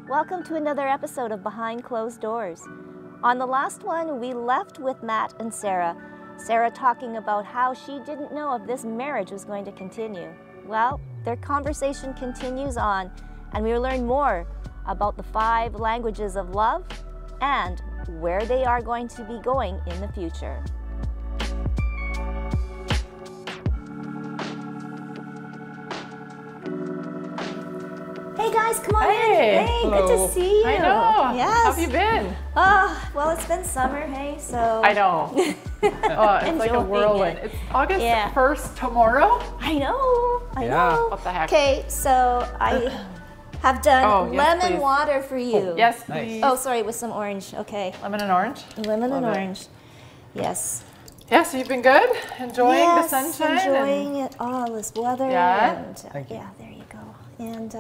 Welcome to another episode of Behind Closed Doors. On the last one, we left with Matt and Sarah. Sarah talking about how she didn't know if this marriage was going to continue. Well, their conversation continues on, and we learn more about the 5 languages of love and where they are going to be going in the future. Hey guys, come on in. Hey, hello. Good to see you. I know. Yes. How have you been? Well, it's been summer, hey, so. I know. It's like a whirlwind. It's August 1st tomorrow. I know. I know. What the heck? Okay, so I have done lemon water for you. Oh, yes, please. Oh, sorry, with some orange. Okay. Lemon and orange? Lemon and orange. Yes. Yeah, so you've been good? Enjoying the sunshine? Enjoying it all, this weather. Yeah? And, yeah, there you go. And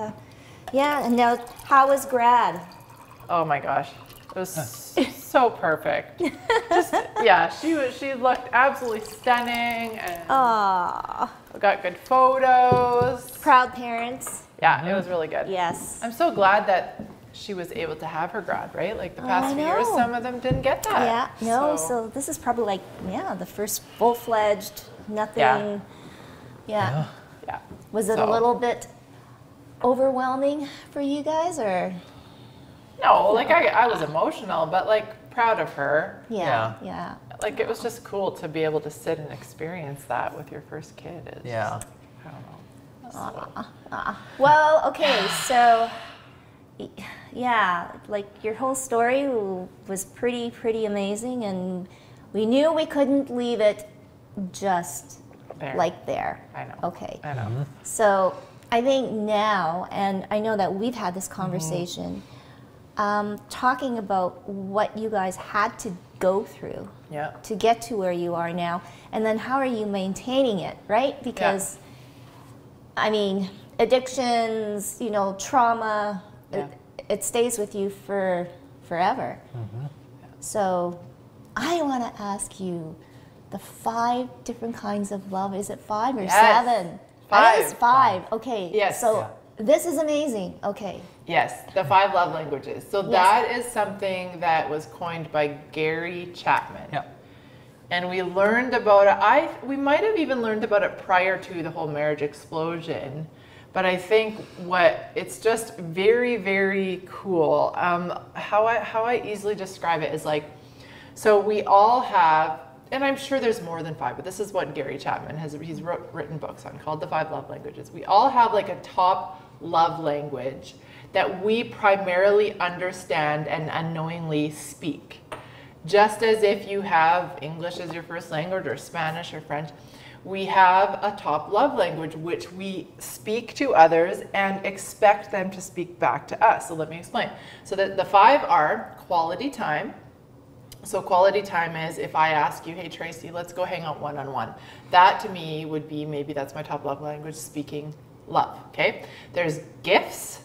yeah, and now, how was grad? Oh my gosh. It was so perfect. She looked absolutely stunning and got good photos. Proud parents. Yeah, it was really good. Yes. I'm so glad that she was able to have her grad, right? Like the past few years, some of them didn't get that. Yeah, so this is probably like, the first full-fledged, nothing. Yeah. Was it a little bit overwhelming for you guys, or? No, like I was emotional, but like proud of her. Yeah. Like it was just cool to be able to sit and experience that with your first kid. I don't know. Well, okay, so like your whole story was pretty amazing, and we knew we couldn't leave it just there. I know. Okay. I know. So I think now, and I know that we've had this conversation, talking about what you guys had to go through to get to where you are now, and then how are you maintaining it, right? Because, I mean, addictions, trauma, it stays with you for forever. So I want to ask you the 5 different kinds of love. Is it 5 or 7? 5. I think it's 5. Okay. Yes. So this is amazing. Okay. Yes, the 5 love languages. So that is something that was coined by Gary Chapman. Yeah. And we learned about it. We might have even learned about it prior to the whole marriage explosion. But I think it's just very, very cool. How I easily describe it is like, so we all have, and I'm sure there's more than 5, but this is what Gary Chapman he's written books on called the 5 love languages. We all have like a top love language that we primarily understand and unknowingly speak. Just as if you have English as your first language or Spanish or French, we have a top love language which we speak to others and expect them to speak back to us. So let me explain. So the 5 are quality time. So quality time is if I ask you, hey Tracy, let's go hang out one-on-one. That to me would be, maybe that's my top love language, speaking love, okay? There's gifts,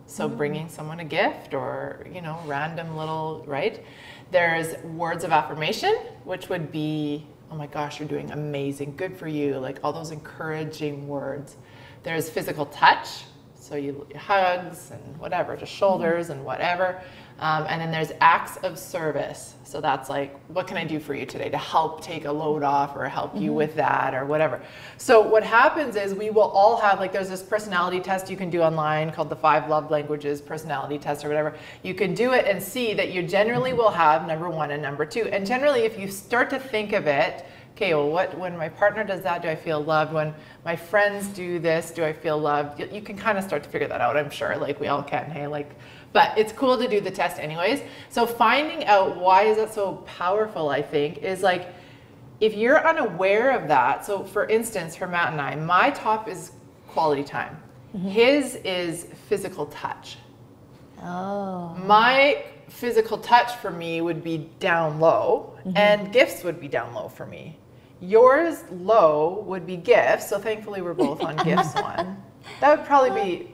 so bringing someone a gift or, random little, right? There's words of affirmation, which would be, oh my gosh, you're doing amazing, good for you, like all those encouraging words. There's physical touch, so hugs and whatever, just shoulders and whatever. And then there's acts of service. So that's like, what can I do for you today to help take a load off or help you with that or whatever. So what happens is we will all have, like there's this personality test you can do online called the 5 love languages personality test or whatever. You can do it and see that you generally will have number 1 and number 2. And generally if you start to think of it, okay, well, when my partner does that, do I feel loved? When my friends do this, do I feel loved? You can kind of start to figure that out, I'm sure, like we all can, hey, like, but it's cool to do the test anyways. So finding out why is it so powerful, I think, is like, if you're unaware of that, so for instance, for Matt and I, my top is quality time. His is physical touch. Oh. My physical touch for me would be down low, and gifts would be down low for me. Yours low would be gifts, so thankfully we're both on gifts one. That would probably be,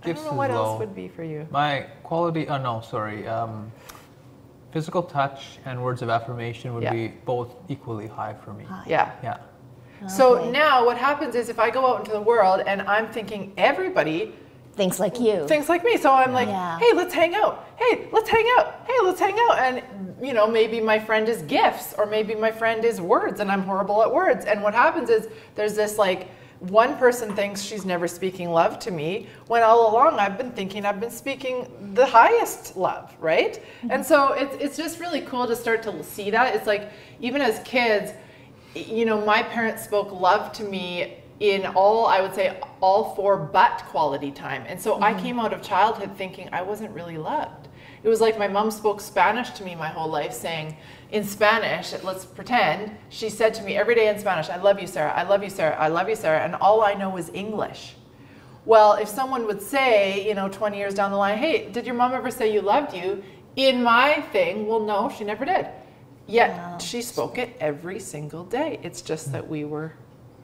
I don't know what else would be for you. My quality, physical touch and words of affirmation would be both equally high for me. Yeah. So now what happens is if I go out into the world and I'm thinking everybody thinks like you. Thinks like me. So I'm like, hey, let's hang out. Hey, let's hang out. Hey, let's hang out. And, you know, maybe my friend is gifts, or maybe my friend is words, and I'm horrible at words. And what happens is there's this like, one person thinks she's never speaking love to me, when all along I've been thinking I've been speaking the highest love, right? And so it's just really cool to start to see that. It's like, even as kids, you know, my parents spoke love to me in all, I would say, all 4 but quality time. And so I came out of childhood thinking I wasn't really loved. It was like my mom spoke Spanish to me my whole life, saying in Spanish, let's pretend, she said to me every day in Spanish, I love you, Sarah, I love you, Sarah, I love you, Sarah, and all I know is English. Well, if someone would say, you know, 20 years down the line, hey, did your mom ever say you loved you? In my thing, well, no, she never did. Yet she spoke it every single day. It's just that we were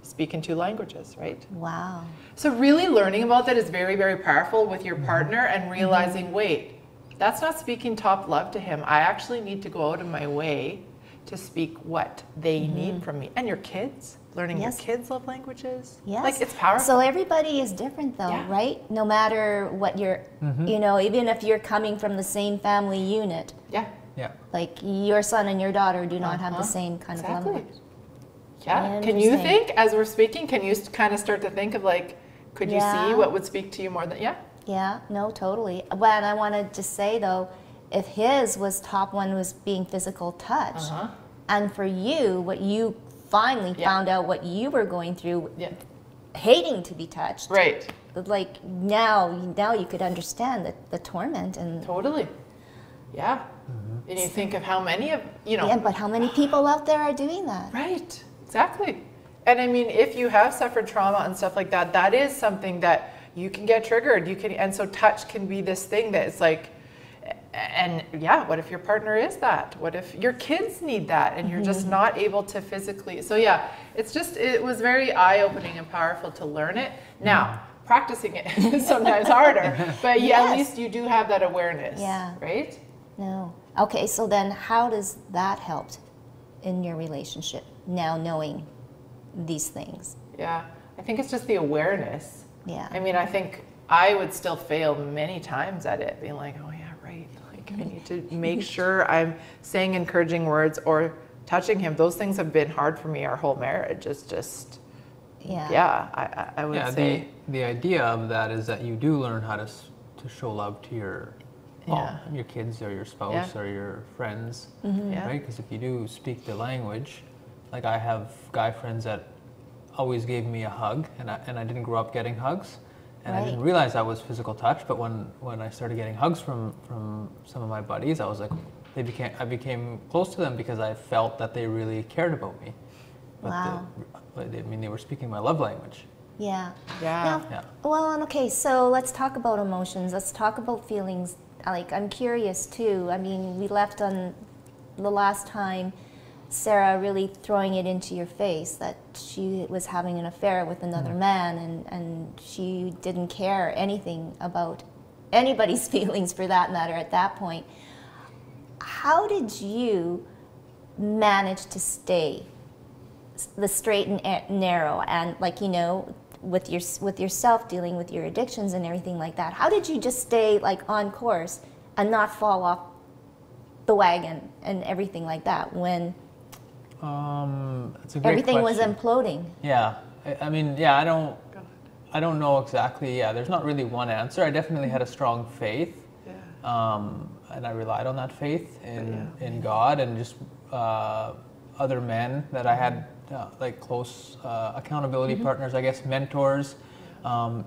speaking 2 languages, right? Wow. So really learning about that is very, very powerful with your partner, and realizing, wait, that's not speaking top love to him. I actually need to go out of my way to speak what they need from me. And your kids, learning your kids' love languages. Yes. Like, it's powerful. So everybody is different though, right? No matter what you're, you know, even if you're coming from the same family unit. Yeah. Yeah. Like your son and your daughter do not have the same kind of love language. Yeah. Can you think, as we're speaking, can you kind of start to think of like, could you see what would speak to you more than, Yeah, no, totally. Well, and I wanted to say though, if his was top one was being physical touch, and for you, what you finally found out what you were going through, hating to be touched. Right. Like now you could understand the torment and. Totally. Yeah. And you think of how many of, you know. Yeah, but how many people out there are doing that? Right. Exactly. And I mean, if you have suffered trauma and stuff like that, that is something that you can get triggered. You can, and so touch can be this thing that it's like, and yeah, what if your partner is that? What if your kids need that and you're just not able to physically? So yeah, it's just, it was very eye-opening and powerful to learn it. Now, practicing it is sometimes harder, but at least you do have that awareness, right? No. Okay, so then how does that help in your relationship now, knowing these things? Yeah, I think it's just the awareness. Yeah. I mean, I think I would still fail many times at it, being like, oh yeah, right. Like, I need to make sure I'm saying encouraging words or touching him. Those things have been hard for me our whole marriage. It's just, I would say. The idea of that is that you do learn how to show love to your kids or your spouse or your friends, right? Because if you do speak the language, like I have guy friends that always gave me a hug, and I didn't grow up getting hugs, and I didn't realize that was physical touch. But when I started getting hugs from some of my buddies, I was like, I became close to them because I felt that they really cared about me. But they were speaking my love language. Yeah. Yeah. Now, well, okay, so let's talk about emotions. Let's talk about feelings. Like, I'm curious too. I mean, we left on the last time Sarah really throwing it into your face that she was having an affair with another man, and she didn't care anything about anybody's feelings for that matter at that point. How did you manage to stay the straight and narrow, and like, you know, with yourself dealing with your addictions and everything like that? How did you just stay like on course and not fall off the wagon and everything like that when that's a great everything question. was imploding? Yeah, I mean, I don't know exactly. Yeah, there's not really one answer. I definitely had a strong faith, and I relied on that faith in God and just other men that I had like close accountability partners, I guess, mentors.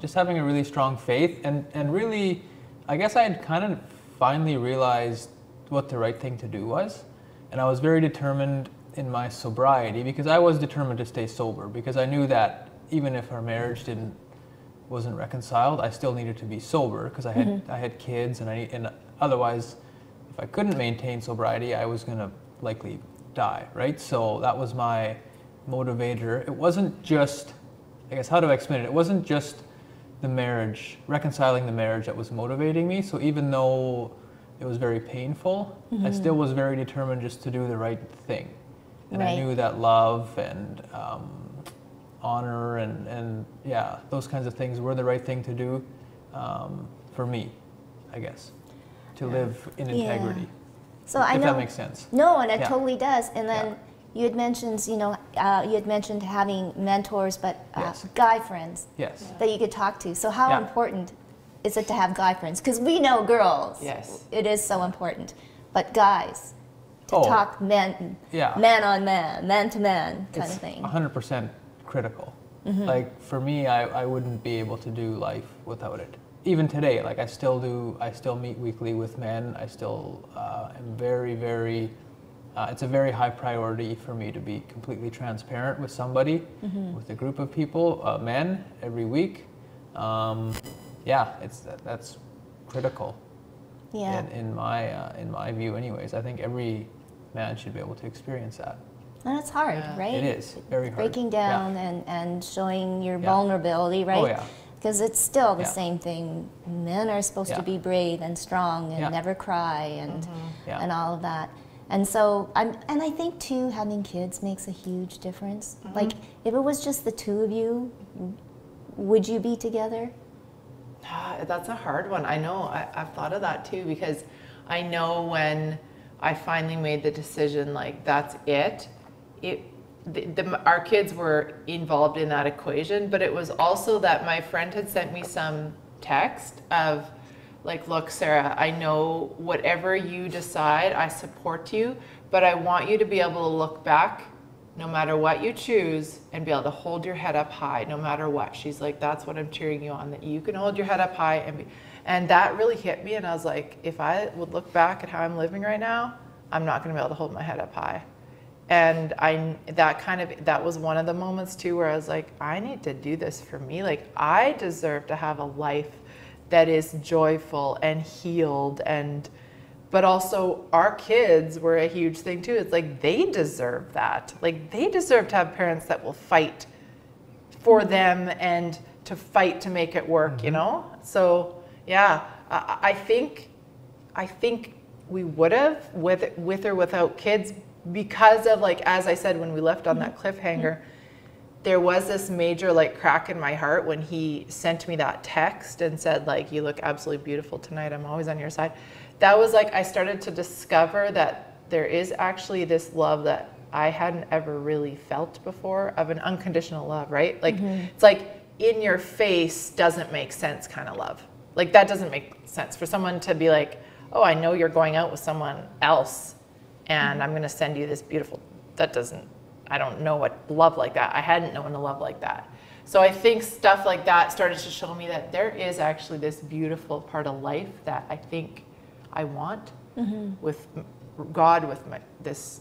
Just having a really strong faith, and really, I guess I had kind of finally realized what the right thing to do was, and I was very determined in my sobriety, because I was determined to stay sober, because I knew that even if our marriage wasn't reconciled, I still needed to be sober, because I had kids, and otherwise, if I couldn't maintain sobriety, I was gonna likely die, right? So that was my motivator. It wasn't just, I guess, how do I explain it? It wasn't just the marriage, reconciling the marriage, that was motivating me. So even though it was very painful, I still was very determined just to do the right thing. And I knew that love and honor and those kinds of things were the right thing to do. for me, I guess, to live in integrity. So I know that makes sense. No, and it totally does. And then you had mentioned, you had mentioned having mentors, but guy friends that you could talk to. So how important is it to have guy friends? Because we know girls, it is so important, but guys, to talk man on man to man kind of thing. 100% critical. Like for me, I wouldn't be able to do life without it. Even today, like I still meet weekly with men. I still am very, very, it's a very high priority for me to be completely transparent with somebody, with a group of people, men, every week. That's critical. In my view, anyways. I think every man should be able to experience that. And it's hard, right? It is very hard. Breaking down and showing your vulnerability, right? Oh yeah. Because it's still the same thing. Men are supposed to be brave and strong and never cry and all of that. And so I think too, having kids makes a huge difference. Like if it was just the two of you, would you be together? That's a hard one. I know. I've thought of that too, because I know when I finally made the decision, like that's it. Our kids were involved in that equation, but it was also that my friend had sent me some text of like, look, Sarah, I know whatever you decide, I support you, but I want you to be able to look back no matter what you choose and be able to hold your head up high no matter what. She's like, that's what I'm cheering you on, that you can hold your head up high. And that really hit me. And I was like, if I would look back at how I'm living right now, I'm not going to be able to hold my head up high. And that was one of the moments too where I was like, I need to do this for me. Like I deserve to have a life that is joyful and healed, but also our kids were a huge thing too. It's like they deserve that. Like they deserve to have parents that will fight for them and to fight to make it work, you know? So yeah, I think we would have with or without kids, because of, like, as I said, when we left on that cliffhanger, there was this major like crack in my heart when he sent me that text and said like, you look absolutely beautiful tonight, I'm always on your side. That was like, I started to discover that there is actually this love that I hadn't ever really felt before, of an unconditional love, right? Like it's like in your face doesn't make sense kind of love. Like that doesn't make sense for someone to be like, oh, I know you're going out with someone else and I'm going to send you this beautiful, I don't know what love like that. I hadn't known a love like that. So I think stuff like that started to show me that there is actually this beautiful part of life that I think I want with God, with this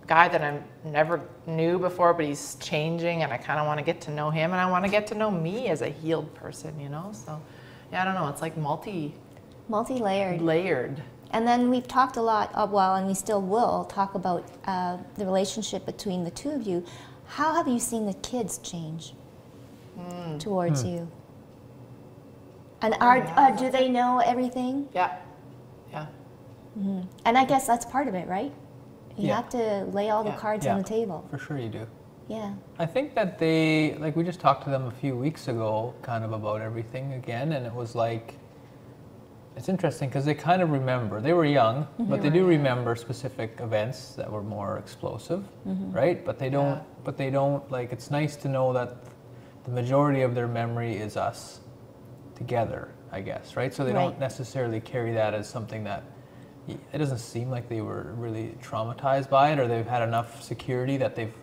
guy that I never knew before, but he's changing and I kind of want to get to know him and I want to get to know me as a healed person, you know? So yeah, I don't know. It's like multi-layered. Layered. And then we've talked a lot, and we still will talk about the relationship between the two of you. How have you seen the kids change towards you? And do they know everything? Yeah. And I guess that's part of it, right? You have to lay all the cards on the table. For sure you do. Yeah. I think that they, like we just talked to them a few weeks ago kind of about everything again, and it was like, it's interesting because they kind of remember. They were young, but they do remember specific events that were more explosive, right? But they don't. But they don't, like. It's nice to know that the majority of their memory is us together, I guess, right? So they don't necessarily carry that as something that. It doesn't seem like they were really traumatized by it, or they've had enough security that it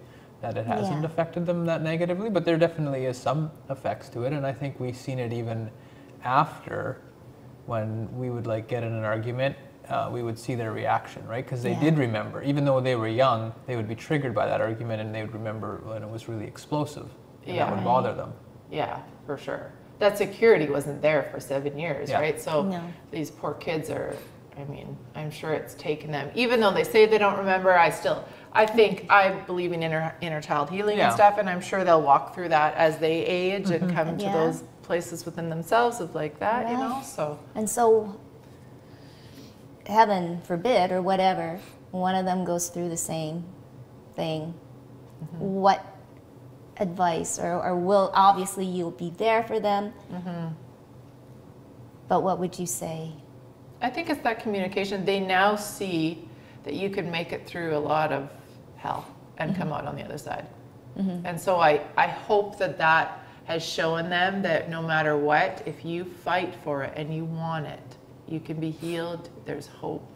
hasn't affected them that negatively. But there definitely is some effects to it, and I think we've seen it even after. When we would like get in an argument, we would see their reaction, right? Because they did remember, even though they were young, they would be triggered by that argument, and they would remember when it was really explosive, and that would bother them. Yeah, for sure. That security wasn't there for 7 years, right? So these poor kids are, I mean, I'm sure it's taken them, even though they say they don't remember, I believe in inner child healing and stuff, and I'm sure they'll walk through that as they age and come to those places within themselves of like that, you know, so. And so, heaven forbid, or whatever, one of them goes through the same thing. What advice, or will, obviously you'll be there for them, But what would you say? I think it's that communication. They now see that you can make it through a lot of hell and come out on the other side. And so I hope that that has shown them that no matter what, if you fight for it and you want it, you can be healed. There's hope,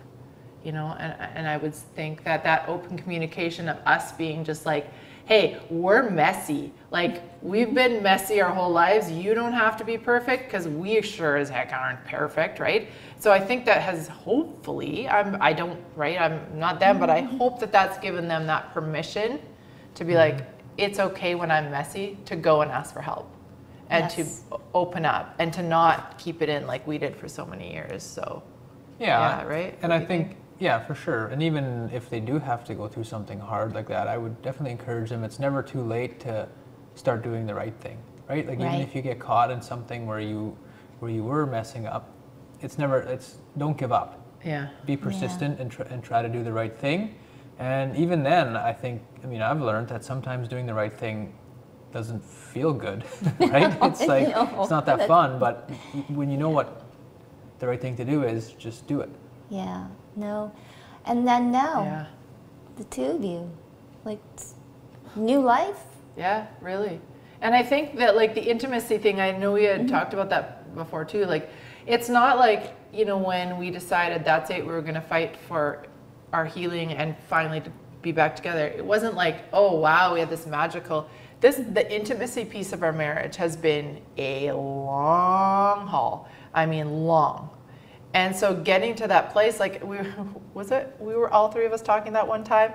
you know. And I would think that that open communication of us being just like, hey, we're messy. Like, we've been messy our whole lives. You don't have to be perfect, because we sure as heck aren't perfect, right? So I think that has hopefully, I'm not them, but I hope that that's given them that permission to be like, it's okay when I'm messy to go and ask for help and to open up and to not keep it in like we did for so many years. So yeah, right? And I think, yeah, for sure. And even if they do have to go through something hard like that, I would definitely encourage them. It's never too late to start doing the right thing, right? Like, even if you get caught in something where you were messing up, don't give up. Yeah. Be persistent and try to do the right thing. And even then, I've learned that sometimes doing the right thing doesn't feel good, right? It's like, it's not that fun, but when you know what the right thing to do is, just do it. Yeah, no. And then now, the two of you, like, new life. Yeah, really. And I think that, like, the intimacy thing, I know we had talked about that before too. Like, it's not like, you know, when we decided that's it, we were going to fight for our healing and finally to be back together. It wasn't like, oh wow, we had this magical, the intimacy piece of our marriage has been a long haul. I mean, long. And so getting to that place, like, we were all three of us talking that one time.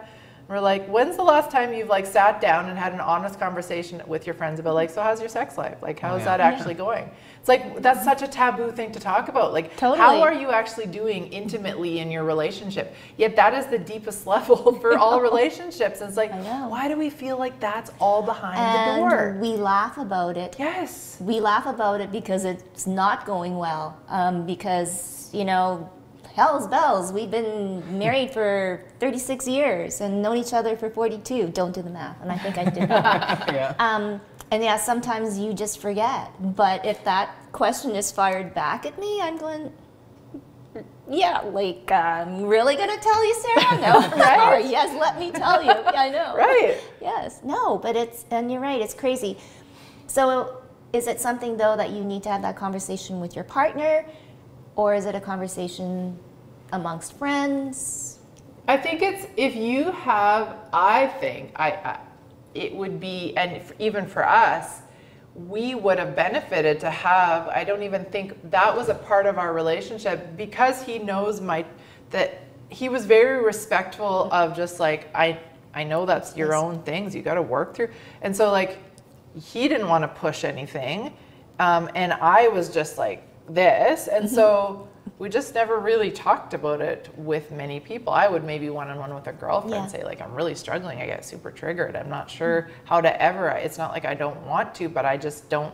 We're like, when's the last time you've like sat down and had an honest conversation with your friends about, like, so how's your sex life? Like, how's that actually going? It's like, that's such a taboo thing to talk about. Like, how are you actually doing intimately in your relationship? Yet that is the deepest level for all relationships. And it's like, why do we feel like that's all behind the door? And we laugh about it. Yes. We laugh about it because it's not going well. Because, you know, hell's bells, we've been married for 36 years and known each other for 42. Don't do the math, and I think I did that. And yeah, sometimes you just forget. But if that question is fired back at me, I'm going, yeah, like, I'm really going to tell you, Sarah? No, right? Or, yes, let me tell you. Yeah, I know. Right. Yes, no, but and you're right, it's crazy. So is it something, though, that you need to have that conversation with your partner? Or is it a conversation amongst friends? I think it's, if you have, I think, it would be, and even for us, we would have benefited to have, I don't even think that was a part of our relationship, because he knows that he was very respectful of just like, I know that's your own things, you got to work through. And so, like, he didn't want to push anything. And I was just like this. And so we just never really talked about it with many people. I would maybe one-on-one with a girlfriend say, like, I'm really struggling. I get super triggered. I'm not sure how to ever, it's not like I don't want to, but I just don't,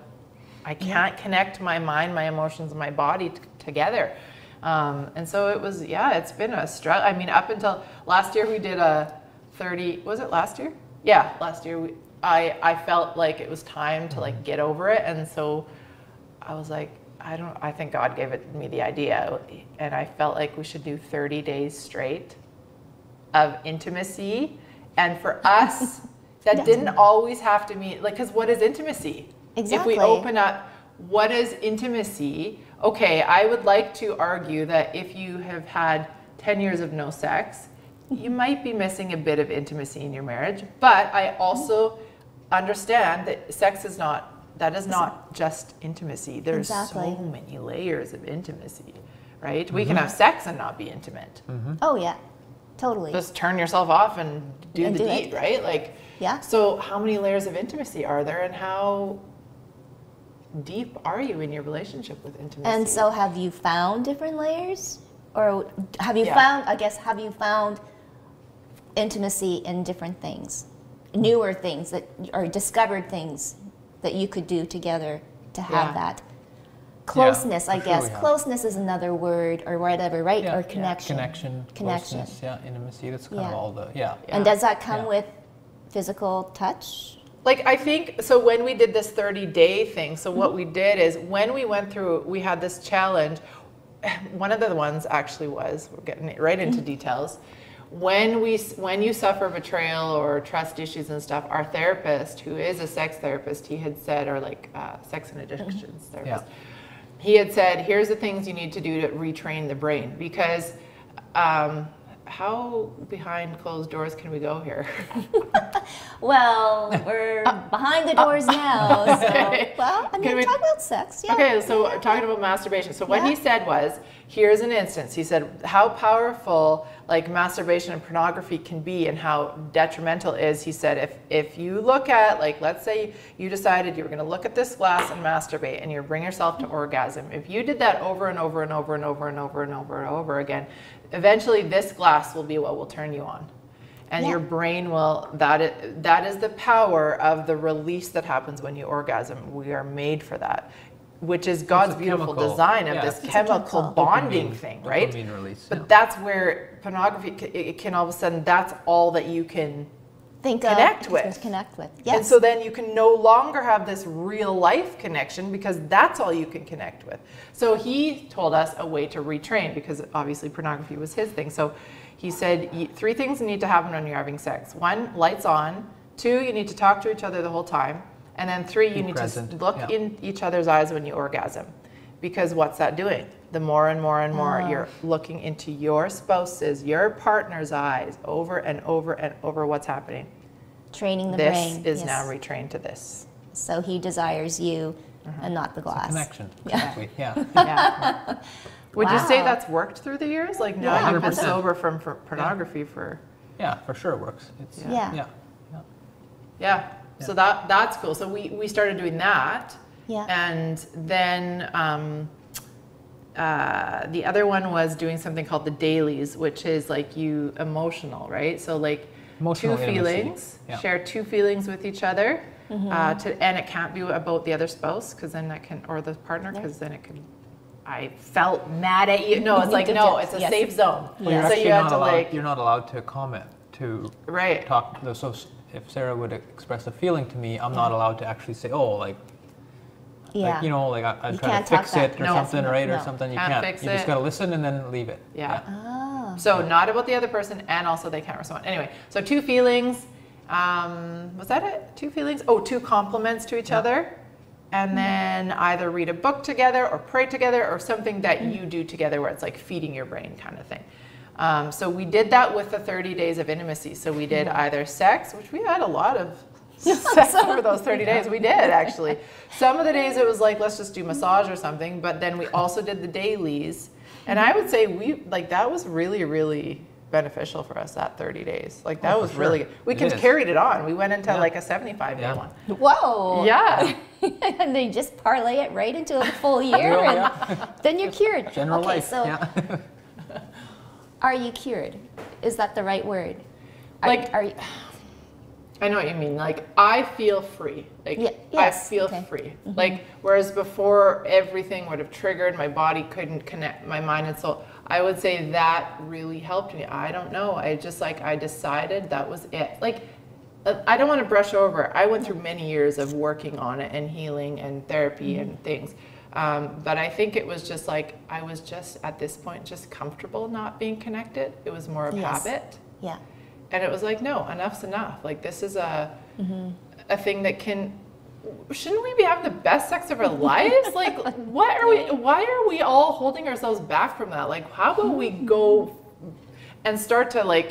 I can't connect my mind, my emotions, and my body together. And so it was, it's been a struggle. I mean, up until last year, we did a 30, was it last year? Yeah, last year. I felt like it was time to, like, get over it. And so I was like, I think God gave me the idea, and I felt like we should do 30 days straight of intimacy. And for us, that didn't always have to mean, like, because what is intimacy? Exactly. If we open up, what is intimacy? Okay, I would like to argue that if you have had 10 years of no sex, you might be missing a bit of intimacy in your marriage. But I also understand that sex is not, that is not just intimacy. There's so many layers of intimacy, right? We can have sex and not be intimate. Oh yeah, totally. Just turn yourself off and do the deed, right? Like, so how many layers of intimacy are there, and how deep are you in your relationship with intimacy? And so have you found different layers? Or have you have you found intimacy in different things? Newer things that, or discovered things that you could do together to have that closeness, I guess. Closeness is another word, or whatever, right? Or connection. Connection. Intimacy, that's kind of all the, And does that come with physical touch? Like, I think, so when we did this 30-day thing, so what we did is when we went through, we had this challenge. One of the ones actually was, we're getting right into details. When you suffer betrayal or trust issues and stuff, our therapist, who is a sex therapist, he had said, or like sex and addictions therapist, he had said, here's the things you need to do to retrain the brain, because how behind closed doors can we go here? Well, we're behind the doors now. Okay. So, well, I mean, talk about sex. Yeah. Okay, so talking about masturbation. So what he said was, here's an instance. He said how powerful like masturbation and pornography can be and how detrimental it is. He said if you look at, like, let's say you decided you were going to look at this glass and masturbate and you bring yourself to orgasm. If you did that over and over and over and over and over and over and over again, eventually this glass will be what will turn you on. And your brain will, that is the power of the release that happens when you orgasm. We are made for that, which is God's beautiful design of this chemical bonding thing, right? Release, but that's where pornography, it can all of a sudden, that's all that you can connect with. Yes. And so then you can no longer have this real life connection because that's all you can connect with. So he told us a way to retrain, because obviously pornography was his thing. So he said 3 things need to happen when you're having sex. 1, lights on. 2, you need to talk to each other the whole time. And then 3, you need to look in each other's eyes when you orgasm. Because what's that doing? The more and more and more you're looking into your spouse's, your partner's eyes over and over and over, what's happening? Training the brain. This is now retrained to this. So he desires you and not the glass. Connection. Exactly. Yeah. Would you say that's worked through the years? Like now you've been sober from pornography for... Yeah, for sure it works. It's, Yeah. So that's cool. So we started doing that. Yeah. And then the other one was doing something called the dailies, which is like emotional, right? So like emotional 2 feelings, share 2 feelings with each other. And it can't be about the other spouse, because then that can, or the partner, because then it can, I felt mad at you. No, it's like, no, it's a safe zone. Well, so you have to you're not allowed to comment, to talk. So if Sarah would express a feeling to me, I'm not allowed to actually say, oh, like, you know, like I'm trying to fix it or something, right? Or something. You can't. You just got to listen and then leave it. So not about the other person, and also they can't respond. Anyway, so 2 feelings. Was that it? 2 feelings? Oh, 2 compliments to each other. And then either read a book together or pray together, or something that you do together where it's like feeding your brain kind of thing. So we did that with the 30 days of intimacy. So we did either sex, which we had a lot of sex over those 30 days. We did, actually. Some of the days it was like, let's just do massage or something. But then we also did the dailies. And I would say that was really, really beneficial for us, that 30 days. Like that was really good. We carried it on. We went into like a 75-day one. Whoa. Yeah. And then just parlay it right into a full year, and then you're cured. General life. So are you cured? Is that the right word? Are you? I know what you mean. Like, I feel free. Like, I feel free. Like, whereas before everything would have triggered, my body couldn't connect my mind and soul. I would say that really helped me. I don't know. I just I decided that was it. Like, I don't want to brush over. I went through many years of working on it and healing and therapy and things. But I think it was just like, I was just at this point just comfortable not being connected. It was more of habit. Yeah. And it was like, no, enough's enough. Like, this is a thing that shouldn't we be having the best sex of our lives? Like, why are we all holding ourselves back from that? Like, how about we go and start to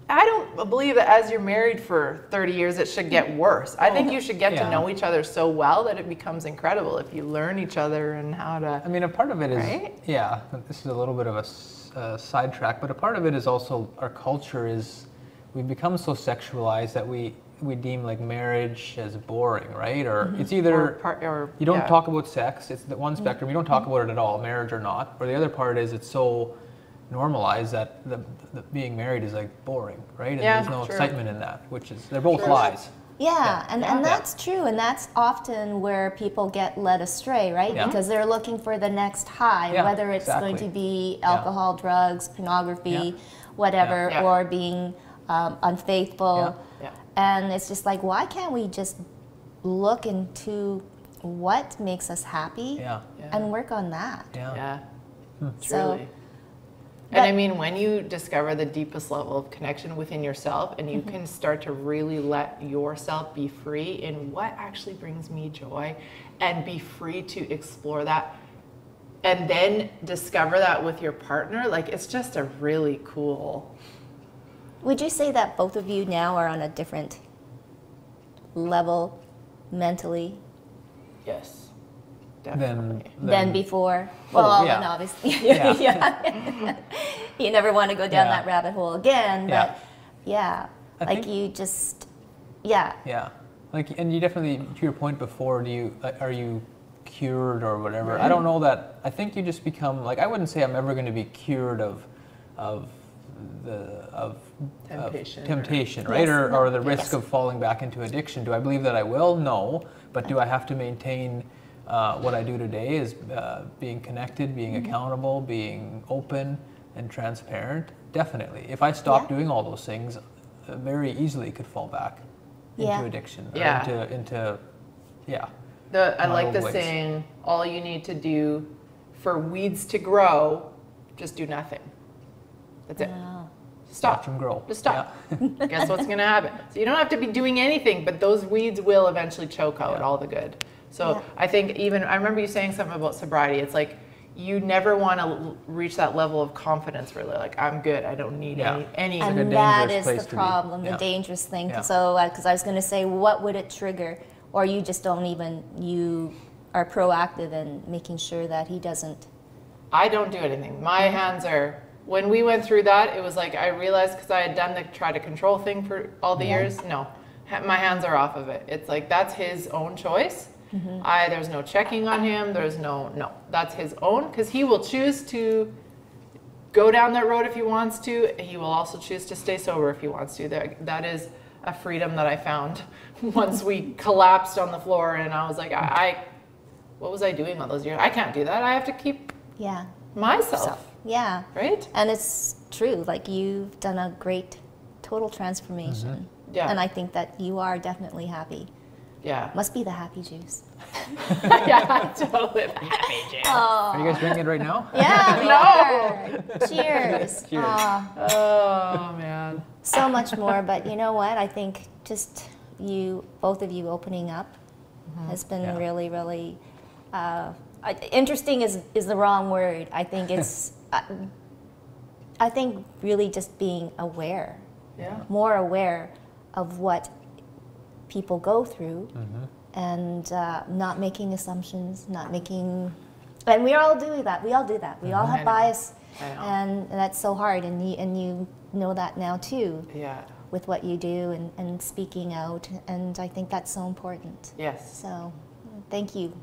I don't believe that as you're married for 30 years, it should get worse. I think you should get to know each other so well that it becomes incredible if you learn each other and how to... I mean, a part of it is, this is a little bit of a sidetrack, but a part of it is also our culture is, we've become so sexualized that we deem like marriage as boring, right? Or it's either, you don't talk about sex, it's the one spectrum, you don't talk about it at all, marriage or not. Or the other part is it's so normalized that the being married is like boring, right? And there's no excitement in that, which is, they're both lies. And that's true, and that's often where people get led astray, right? Because they're looking for the next high, whether it's going to be alcohol, drugs, pornography, whatever, or being unfaithful. And it's just like, why can't we just look into what makes us happy and work on that. Yeah. So, truly. And I mean, when you discover the deepest level of connection within yourself and you can start to really let yourself be free in what actually brings me joy and be free to explore that and then discover that with your partner, like it's just a really cool. Would you say that both of you now are on a different level mentally? Yes. Definitely. Than before. Well, then obviously, you never want to go down that rabbit hole again. But like you just, like, and you definitely, to your point before, are you cured or whatever? Right. I don't know that. I think you just become like, I wouldn't say I'm ever going to be cured of temptation, right? Or the risk of falling back into addiction. Do I believe that I will? No. But do I have to maintain what I do today is being connected, being accountable, being open and transparent? Definitely. If I stop doing all those things, very easily could fall back into addiction. Or into I like the saying, all you need to do for weeds to grow, just do nothing. That's it. Stop. Watch them grow. Just stop. Guess what's going to happen? So you don't have to be doing anything, but those weeds will eventually choke out all the good. So I think I remember you saying something about sobriety. It's like you never want to reach that level of confidence where they're like, I'm good, I don't need any. And that is the problem, the dangerous thing. So, because I was going to say, what would it trigger? Or you just don't even, you are proactive in making sure that he doesn't. I don't do anything. My hands are, when we went through that, it was like I realized, because I had done the try to control thing for all the years, no, my hands are off of it. It's like, that's his own choice. There's no checking on him. There's no, that's his own, because he will choose to go down that road if he wants to. He will also choose to stay sober if he wants to. That is a freedom that I found once we collapsed on the floor, and I was like, what was I doing all those years? I can't do that. I have to keep myself. Yeah. Right? And it's true. Like, you've done a great total transformation. Yeah. And I think that you are definitely happy. Yeah. Must be the happy juice. Yeah, totally the happy juice. Oh. Are you guys drinking it right now? Yeah, we are. Cheers. Cheers. Oh, man. So much more, but you know what? I think just both of you opening up has been really, really interesting is the wrong word. I think it's, I think really just being aware, more aware of what people go through, and not making assumptions, not making, and we all do that. We all do that. We all have bias, and that's so hard. And you know that now too. Yeah. With what you do and speaking out, and I think that's so important. Yes. So, thank you,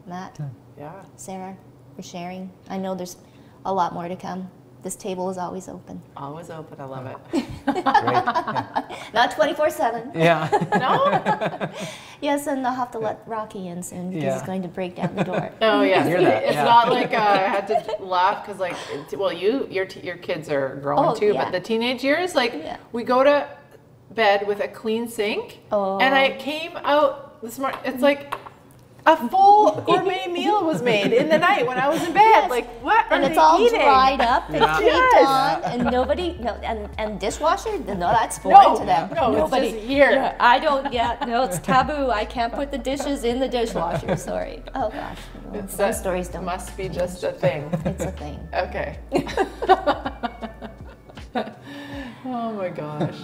Matt. Yeah. Sarah, for sharing. I know there's a lot more to come. This table is always open. Always open. I love it. Great. Yeah. Not 24/7. Yeah. No? Yes, and I'll have to let Rocky in soon because he's going to break down the door. Oh, yeah. Hear that. It's not like I had to laugh because, like, your kids are growing too, but the teenage years, like, we go to bed with a clean sink, and I came out this morning, it's like a full gourmet meal was made in the night when I was in bed. Like, what are and it's they all eating? dried up and caked on, and nobody, and dishwasher, no, that's foreign to them. No, nobody it's just here. Yeah, I don't. Yeah, no, it's taboo. I can't put the dishes in the dishwasher. Sorry. Oh gosh, some stories don't. Must be just a thing. It's a thing. Okay. Oh my gosh.